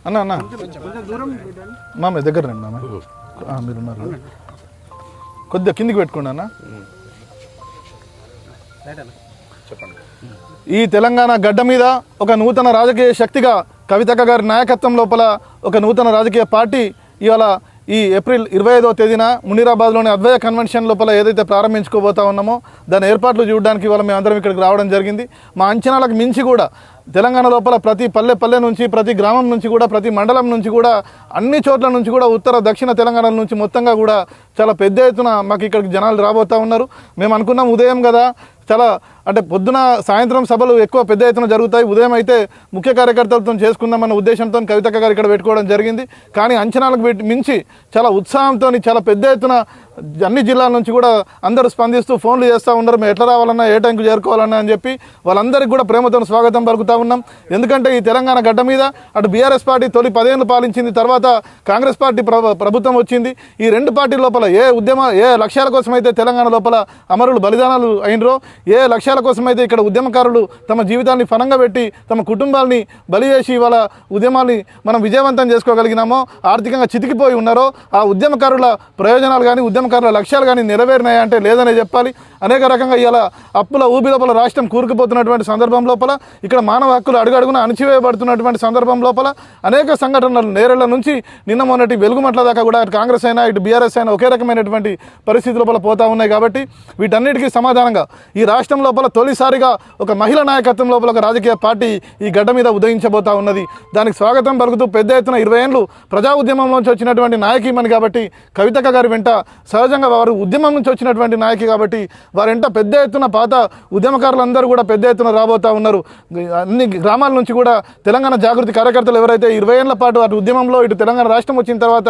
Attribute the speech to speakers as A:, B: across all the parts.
A: అన్న అన్న మామ దగ్గర రండి మామ మీరున్నారు కొద్దిగా కిందికి పెట్టుకోండి అన్న. ఈ తెలంగాణ గడ్డ మీద ఒక నూతన రాజకీయ శక్తిగా కవితక్క గారి నాయకత్వం లోపల ఒక నూతన రాజకీయ పార్టీ ఇవాళ ఈ ఏప్రిల్ 25వ తేదీన మునీరాబాద్లోని అద్వైత కన్వెన్షన్ లోపల ఏదైతే ప్రారంభించుకోబోతా ఉన్నామో దాని ఏర్పాట్లు చూడడానికి ఇవాళ మేమందరం ఇక్కడికి రావడం జరిగింది. మా అంచనాలకు మించి కూడా తెలంగాణ లోపల ప్రతి పల్లె నుంచి ప్రతి గ్రామం నుంచి కూడా ప్రతి మండలం నుంచి కూడా అన్ని చోట్ల నుంచి కూడా ఉత్తర దక్షిణ తెలంగాణ నుంచి మొత్తంగా కూడా చాలా పెద్ద ఎత్తున మాకు ఇక్కడికి జనాలు రాబోతూ ఉన్నారు. మేము అనుకున్నాం ఉదయం కదా చాలా అంటే పొద్దున సాయంత్రం సభలు ఎక్కువ పెద్ద ఎత్తున జరుగుతాయి, ఉదయం అయితే ముఖ్య కార్యకర్తలతో చేసుకుందామన్న ఉద్దేశంతో కవితక్క గారు ఇక్కడ పెట్టుకోవడం జరిగింది. కానీ అంచనాలకు మించి చాలా ఉత్సాహంతో చాలా పెద్ద ఎత్తున అన్ని జిల్లాల నుంచి కూడా అందరూ స్పందిస్తూ ఫోన్లు చేస్తూ ఉన్నారు. మేము ఎట్లా రావాలన్నా ఏ టైంకి చేరుకోవాలన్నా అని చెప్పి వాళ్ళందరికీ కూడా ప్రేమతో స్వాగతం పలుకుతూ ఉన్నాం. ఎందుకంటే ఈ తెలంగాణ గడ్డ మీద అటు బీఆర్ఎస్ పార్టీ తొలి 10 ఏళ్ళు పాలించింది, తర్వాత కాంగ్రెస్ పార్టీ ప్రభుత్వం వచ్చింది. ఈ రెండు పార్టీల లోపల ఏ లక్ష్యాల కోసం అయితే తెలంగాణ లోపల అమరులు బలిదానాలు అయినరో, ఏ లక్ష్యాల కోసం అయితే ఇక్కడ ఉద్యమకారులు తమ జీవితాన్ని ఫలంగా పెట్టి తమ కుటుంబాలని బలి చేసి వాళ్ళ ఉద్యమాన్ని మనం విజయవంతం చేసుకోగలిగినామో, ఆర్థికంగా చితికిపోయి ఉన్నారో ఆ ఉద్యమకారుల ప్రయోజనాలు కానీ ఉద్యమకారుల లక్ష్యాలు కానీ నెరవేరినాయా అంటే లేదనే చెప్పాలి. అనేక రకంగా ఇవాళ అప్పుల ఊబి లోపల రాష్ట్రం కూరుకుపోతున్నటువంటి సందర్భం లోపల ఇక్కడ మానవ హక్కులు అడుగడుగున అణచివేయబడుతున్నటువంటి సందర్భం లోపల అనేక సంఘటనలు నేరేళ్ల నుంచి నిన్న మొన్నటి వెలుగుమట్ల దాకా కూడా ఇటు కాంగ్రెస్ అయినా ఇటు బీఆర్ఎస్ అయినా ఒకే రకమైనటువంటి పరిస్థితి లోపల పోతా ఉన్నాయి. కాబట్టి వీటన్నిటికీ సమాధానంగా ఈ రాష్ట్రం లోపల తొలిసారిగా ఒక మహిళా నాయకత్వం లోపల ఒక రాజకీయ పార్టీ ఈ గడ్డ మీద ఉదయించబోతా ఉన్నది. దానికి స్వాగతం పలుకుతూ పెద్ద ఎత్తున 20 ఏళ్ళు ప్రజా ఉద్యమంలోంచి వచ్చినటువంటి నాయకీమని కాబట్టి కవితక్క గారి వెంట సహజంగా వారు ఉద్యమం నుంచి వచ్చినటువంటి నాయకి కాబట్టి వారెంట పెద్ద ఎత్తున పాత ఉద్యమకారులందరూ కూడా పెద్ద ఎత్తున రాబోతా ఉన్నారు. అన్ని గ్రామాల నుంచి కూడా తెలంగాణ జాగృతి కార్యకర్తలు ఎవరైతే 20 ఏళ్ల పాటు అటు ఉద్యమంలో ఇటు తెలంగాణ రాష్ట్రం వచ్చిన తర్వాత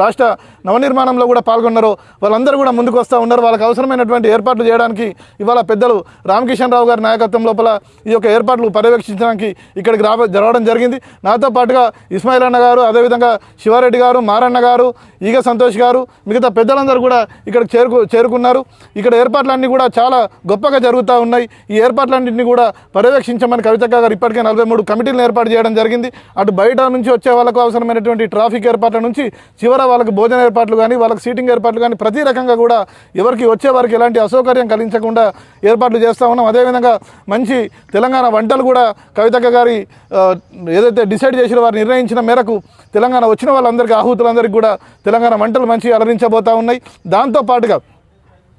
A: రాష్ట్ర నవనిర్మాణంలో కూడా పాల్గొన్నారో వాళ్ళందరూ కూడా ముందుకు వస్తూ ఉన్నారు. వాళ్ళకి అవసరమైనటువంటి ఏర్పాట్లు చేయడానికి ఇవాళ పెద్దలు రామకిషన్ రావు గారి నాయకత్వం లోపల ఈ యొక్క ఏర్పాట్లు పర్యవేక్షించడానికి ఇక్కడికి రావడం జరిగింది. నాతో పాటుగా ఇస్మాయిల్ అన్న గారు, అదేవిధంగా శివారెడ్డి గారు, మారన్న గారు, ఈగ సంతోష్ గారు, మిగతా పెద్దలందరూ కూడా ఇక్కడికి చేరుకున్నారు. ఇక్కడ ఏర్పాట్లన్నీ కూడా చాలా గొప్పగా జరుగుతూ ఉన్నాయి. ఈ ఏర్పాట్లన్నింటినీ కూడా పర్యవేక్షించమని కవితక్క గారు ఇప్పటికే 43 కమిటీలను ఏర్పాటు చేయడం జరిగింది. అటు బయట నుంచి వచ్చే వాళ్ళకు అవసరమైనటువంటి ట్రాఫిక్ ఏర్పాట్ల నుంచి చివర వాళ్ళకి భోజన ఏర్పాట్లు కానీ వాళ్ళకి సీటింగ్ ఏర్పాట్లు కానీ ప్రతి రకంగా కూడా ఎవరికి వచ్చే వారికి ఎలాంటి అసౌకర్యం కలిగించకుండా ఏర్పాట్లు చేస్తూ ఉన్నాం. అదేవిధంగా మంచి తెలంగాణ వంటలు కూడా కవితక్క గారి ఏదైతే డిసైడ్ చేసిన వారు నిర్ణయించిన మేరకు తెలంగాణ వచ్చిన వాళ్ళందరికీ ఆహుతులందరికీ కూడా తెలంగాణ వంటలు మంచి అలరించబోతూ ఉన్నాయి. దాంతోపాటుగా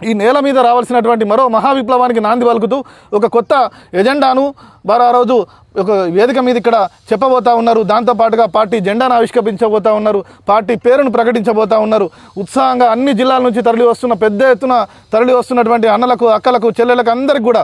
A: ఈ నేల మీద రావాల్సినటువంటి మరో మహావిప్లవానికి నాంది పలుకుతూ ఒక కొత్త ఎజెండాను వారు ఆ రోజు ఒక వేదిక మీద ఇక్కడ చెప్పబోతా ఉన్నారు. దాంతోపాటుగా పార్టీ జెండాను ఆవిష్కరించబోతా ఉన్నారు, పార్టీ పేరును ప్రకటించబోతా ఉన్నారు. ఉత్సాహంగా అన్ని జిల్లాల నుంచి పెద్ద ఎత్తున తరలి వస్తున్నటువంటి అన్నలకు, అక్కలకు, చెల్లెలకు అందరికీ కూడా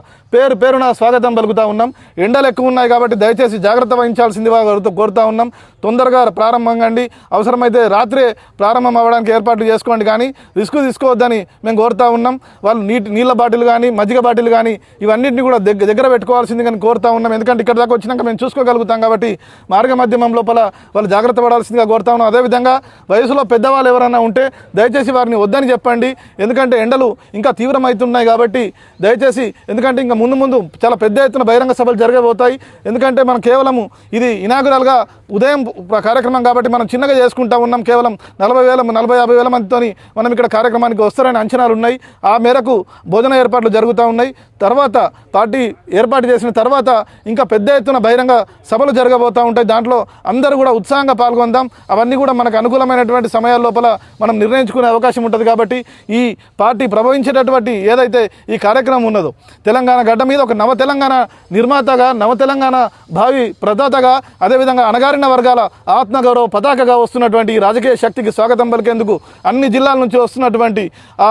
A: పేరున స్వాగతం పలుకుతూ ఉన్నాం. ఎండలు ఎక్కువ ఉన్నాయి కాబట్టి దయచేసి జాగ్రత్త వహించాల్సిందిగా కోరుతా ఉన్నాం. తొందరగా ప్రారంభం కండి, అవసరమైతే రాత్రే ప్రారంభం అవ్వడానికి ఏర్పాట్లు చేసుకోండి, కానీ రిస్క్ తీసుకోవద్దని మేము కోరుతా ఉన్నాం. వాళ్ళు నీళ్ళ బాటిల్ కానీ మజ్జిగ బాటిల్ కానీ ఇవన్నింటినీ కూడా దగ్గర పెట్టుకోవాల్సింది కానీ కోరుతా ఉన్నాం. ఎందుకంటే ఇక్కడ దాకా వచ్చినాక మేము చూసుకోగలుగుతాం కాబట్టి మార్గ మధ్యమం లోపల వాళ్ళు జాగ్రత్త పడాల్సిందిగా కోరుతా ఉన్నాం. అదేవిధంగా వయసులో పెద్దవాళ్ళు ఎవరైనా ఉంటే దయచేసి వారిని వద్దని చెప్పండి. ఎందుకంటే ఎండలు ఇంకా తీవ్రమవుతున్నాయి కాబట్టి దయచేసి, ఎందుకంటే ఇంకా ముందు చాలా పెద్ద ఎత్తున బహిరంగ సభలు జరగబోతాయి. ఎందుకంటే మనం కేవలము ఇది ఇనాగురల్గా ఉదయం కార్యక్రమం కాబట్టి మనం చిన్నగా చేసుకుంటా ఉన్నాం. కేవలం 40,000-50,000 మందితో మనం ఇక్కడ కార్యక్రమానికి వస్తారని అంచనాలు ఉన్నాయి. ఆ మేరకు భోజన ఏర్పాట్లు జరుగుతూ ఉన్నాయి. తర్వాత పార్టీ ఏర్పాటు చేసిన తర్వాత ఇంకా పెద్ద ఎత్తున బహిరంగ సభలు జరగబోతూ ఉంటాయి. దాంట్లో అందరూ కూడా ఉత్సాహంగా పాల్గొందాం. అవన్నీ కూడా మనకు అనుకూలమైనటువంటి సమయాల లోపల మనం నిర్ణయించుకునే అవకాశం ఉంటుంది. కాబట్టి ఈ పార్టీ ప్రభవించేటటువంటి ఏదైతే ఈ కార్యక్రమం ఉన్నదో తెలంగాణ గడ్డ మీద ఒక నవ తెలంగాణ నిర్మాతగా, నవ తెలంగాణ భావి ప్రదాతగా, అదేవిధంగా అణగారిన వర్గాల ఆత్మగౌరవ పతాకగా వస్తున్నటువంటి ఈ రాజకీయ శక్తికి స్వాగతం పలికేందుకు అన్ని జిల్లాల నుంచి వస్తున్నటువంటి ఆ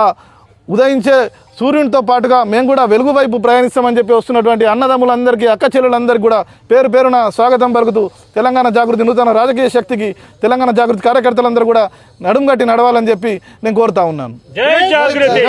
A: ఉదయించే సూర్యునితో పాటుగా మేము కూడా వెలుగు వైపు ప్రయాణిస్తామని చెప్పి వస్తున్నటువంటి అన్నదమ్ములందరికీ, అక్క చెల్లెలందరికీ కూడా పేరున స్వాగతం పలుకుతూ తెలంగాణ జాగృతి నూతన రాజకీయ శక్తికి తెలంగాణ జాగృతి కార్యకర్తలందరూ కూడా నడుం కట్టి నడవాలని చెప్పి నేను కోరుతా ఉన్నాను. జై జాగృతి.